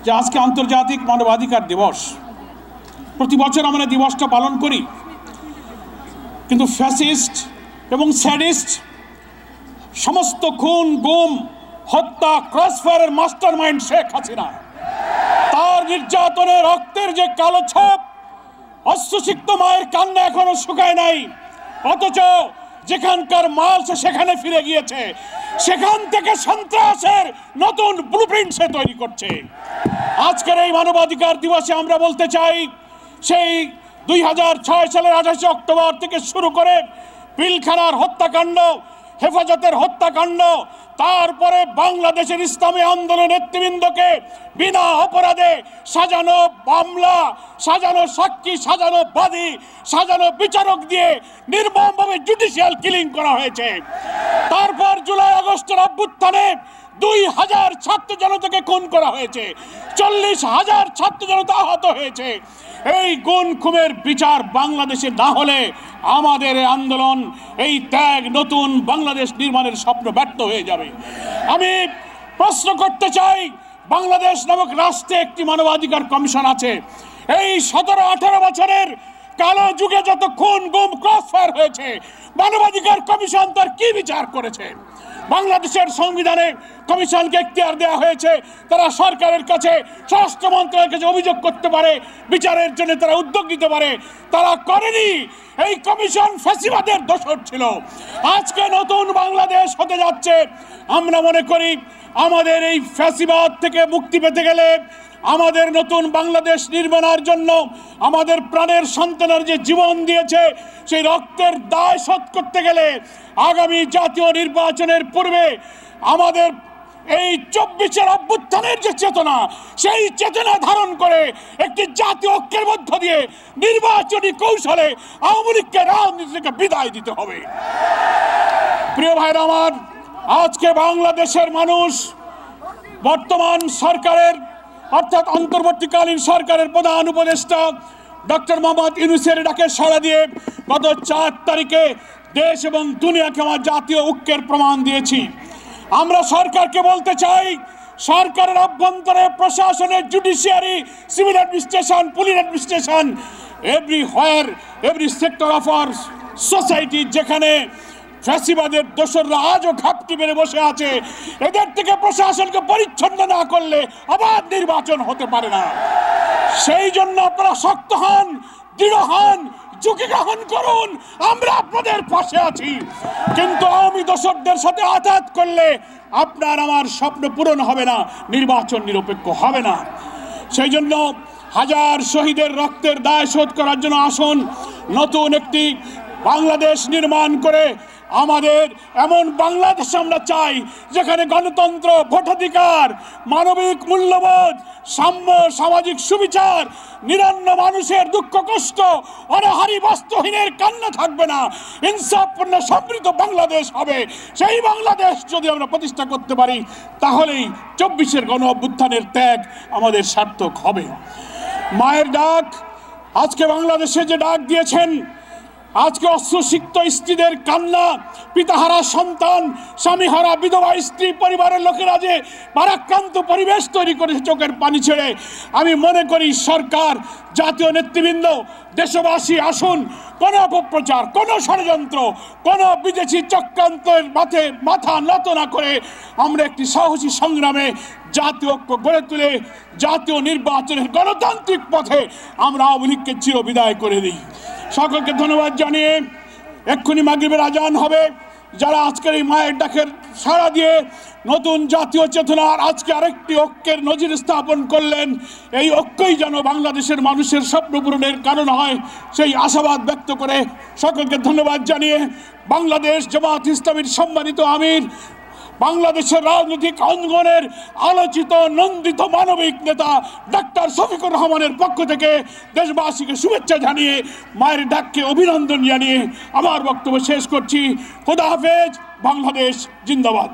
যে আজকে আন্তর্জাতিক মানবাধিকার দিবস। প্রতি বছর আমরা দিবসটা পালন করি, কিন্তু ফ্যাসিস্ট এবং স্যাডিস্ট সমস্ত খুন, গুম, হত্যা, ক্রসফায়ারের মাস্টারমাইন্ড শেখ হাসিনা, তার নির্যাতনের রক্তের যে কালো ছাপ, অশ্রুসিক্ত মায়ের কান্না এখনো শুকায় নাই, অথচ যেখানকার মাল সে সেখানে ফিরে গিয়েছে, সেখান থেকে সন্ত্রাসের নতুন ব্লুপ্রিন্ট সে তৈরি করছে। আজকের এই মানবাধিকার দিবসে আমরা বলতে চাই, সেই 2006 সালের 28 অক্টোবর থেকে শুরু করে পিলখানার হত্যাকাণ্ড, হেফাজতের হত্যাকাণ্ড, তারপরে বাংলাদেশের ইসলামী আন্দোলন নেতৃবৃন্দকে বিনা অপরাধে সাজানো মামলা, সাজানো সাক্ষী, সাজানো বাদী, সাজানো বিচারক দিয়ে নির্মমভাবে জুডিশিয়াল কিলিং করা হয়েছে। তারপর জুলাই আগস্টের অভ্যুত্থানে 2000 ছাত্র জনতাকে খুন করা হয়েছে, 40,000 ছাত্র জনতা আহত হয়েছে। এই গুম খুনের বিচার বাংলাদেশে না হলে আমাদের আন্দোলন, এই ত্যাগ, নতুন বাংলাদেশ নির্মাণের স্বপ্ন ব্যর্থ হয়ে যাবে। আমি প্রশ্ন করতে চাই, বাংলাদেশ নামক রাষ্ট্রে একটি মানবাধিকার কমিশন আছে। এই 17-18 বছরের কালো যুগে যত খুন, গুম, ক্রসফায়ার হয়েছে, মানবাধিকার কমিশন তার কি বিচার করেছে? বাংলাদেশের সংবিধানে কমিশনকে এখতিয়ার দেওয়া হয়েছে, তারা সরকারের কাছে, স্বরাষ্ট্র মন্ত্রণালয়ের কাছে অভিযোগ করতে পারে, বিচারের জন্য তারা উদ্যোগ নিতে পারে। তারা করেনি। এই কমিশন ফ্যাসিবাদের দোসর ছিল। আজকে নতুন বাংলাদেশ হতে যাচ্ছে। আমরা মনে করি আমাদের এই ফ্যাসিবাদ থেকে মুক্তি পেতে গেলে, আমাদের নতুন বাংলাদেশ নির্মাণের জন্য আমাদের প্রাণের সন্তানের যে জীবন দিয়েছে, সেই রক্তের দায় শোধ করতে গেলে আগামী জাতীয় নির্বাচনের পূর্বে আমাদের এই 24-এর অভ্যুত্থানের যে চেতনা, সেই চেতনা ধারণ করে একটি জাতীয় ঐক্যের মধ্য দিয়ে নির্বাচনী কৌশলে আওয়ামী লীগকে রাজনীতি থেকে বিদায় দিতে হবে। প্রিয় ভাইরা আমার, আজকে বাংলাদেশের মানুষ বর্তমান সরকারের অর্থাৎ অন্তর্বর্তীকালীন সরকারের প্রধান উপদেষ্টা ডক্টর মোহাম্মদ ইউনূসের ডাকে সাড়া দিয়ে গত 4 তারিখে দেশ এবং দুনিয়াকে আমার জাতীয় ঐক্যের প্রমাণ দিয়েছি। আমরা সরকারকে বলতে চাই, সরকারের অভ্যন্তরে, প্রশাসনের, judiciary, civil administration, police administration, everywhere, every sector of our society, যেখানে ফ্যাসিবাদের দোসররা আজও ঘাপটি মেরে বসে আছে, এদের থেকে প্রশাসনকে পরিচ্ছন্ন না করলে আবার নির্বাচন হতে পারে না। সেই জন্য আপনারা শক্ত হন, দৃঢ় হন, ঝুঁকি গ্রহণ করুন। আমরা আপনাদের পাশে আছি, কিন্তু আওয়ামী দোসরদের সাথে আঘাত করলে আপনার আমার স্বপ্ন পূরণ হবে না, নির্বাচন নিরপেক্ষ হবে না। সেই জন্য হাজার শহীদের রক্তের দায় শোধ করার জন্য আসুন, নতুন একটি বাংলাদেশ নির্মাণ করে আমাদের এমন বাংলাদেশ আমরা চাই, যেখানে গণতন্ত্র, ভোটাধিকার, মানবিক মূল্যবোধ, সাম্য, সামাজিক সুবিচার, নিরন্ন মানুষের দুঃখ কষ্ট, অনাহারী বস্ত্রহীনের কান্না থাকবে না, ইনসাফপূর্ণ সমৃদ্ধ বাংলাদেশ হবে। সেই বাংলাদেশ যদি আমরা প্রতিষ্ঠা করতে পারি, তাহলেই 24-এর গণ অভ্যুত্থানের ত্যাগ আমাদের সার্থক হবে। মায়ের ডাক, আজকে বাংলাদেশে যে ডাক দিয়েছেন, আজকে অশ্রুসিক্ত স্ত্রীদের কান্না, পিতাহারা সন্তান, স্বামীহারা বিধবা স্ত্রী, পরিবারের লোকেরা যে ভারাক্রান্ত পরিবেশ তৈরি করেছে চোখের পানি ছেড়ে, আমি মনে করি সরকার, জাতীয় নেতৃবৃন্দ, দেশবাসী আসুন, কোনো অপপ্রচার, কোনো ষড়যন্ত্র, কোনো বিদেশি চক্রান্তের মাথা নত না করে আমরা একটি সাহসী সংগ্রামে জাতীয় ঐক্য গড়ে তুলে জাতীয় নির্বাচনের গণতান্ত্রিক পথে আমরা আওয়ামী লীগকে চিরবিদায় করে দিই। সকলকে ধন্যবাদ জানিয়ে এক্ষুনি মাগরিবের আজান হবে। যারা আজকের এই মায়ের ডাকের সাড়া দিয়ে নতুন জাতীয় চেতনার আজকে আরেকটি ঐক্যের নজির স্থাপন করলেন, এই ঐক্যই যেন বাংলাদেশের মানুষের স্বপ্ন পূরণের কারণ হয়, সেই আশাবাদ ব্যক্ত করে সকলকে ধন্যবাদ জানিয়ে বাংলাদেশ জামাত ইসলামীর সম্মানিত আমির, বাংলাদেশের রাজনৈতিক অঙ্গনের আলোচিত নন্দিত মানবিক নেতা ডাক্তার শফিকুর রহমানের পক্ষ থেকে দেশবাসীকে শুভেচ্ছা জানিয়ে, মায়ের ডাককে অভিনন্দন জানিয়ে আমার বক্তব্য শেষ করছি। খোদা হাফেজ। বাংলাদেশ জিন্দাবাদ।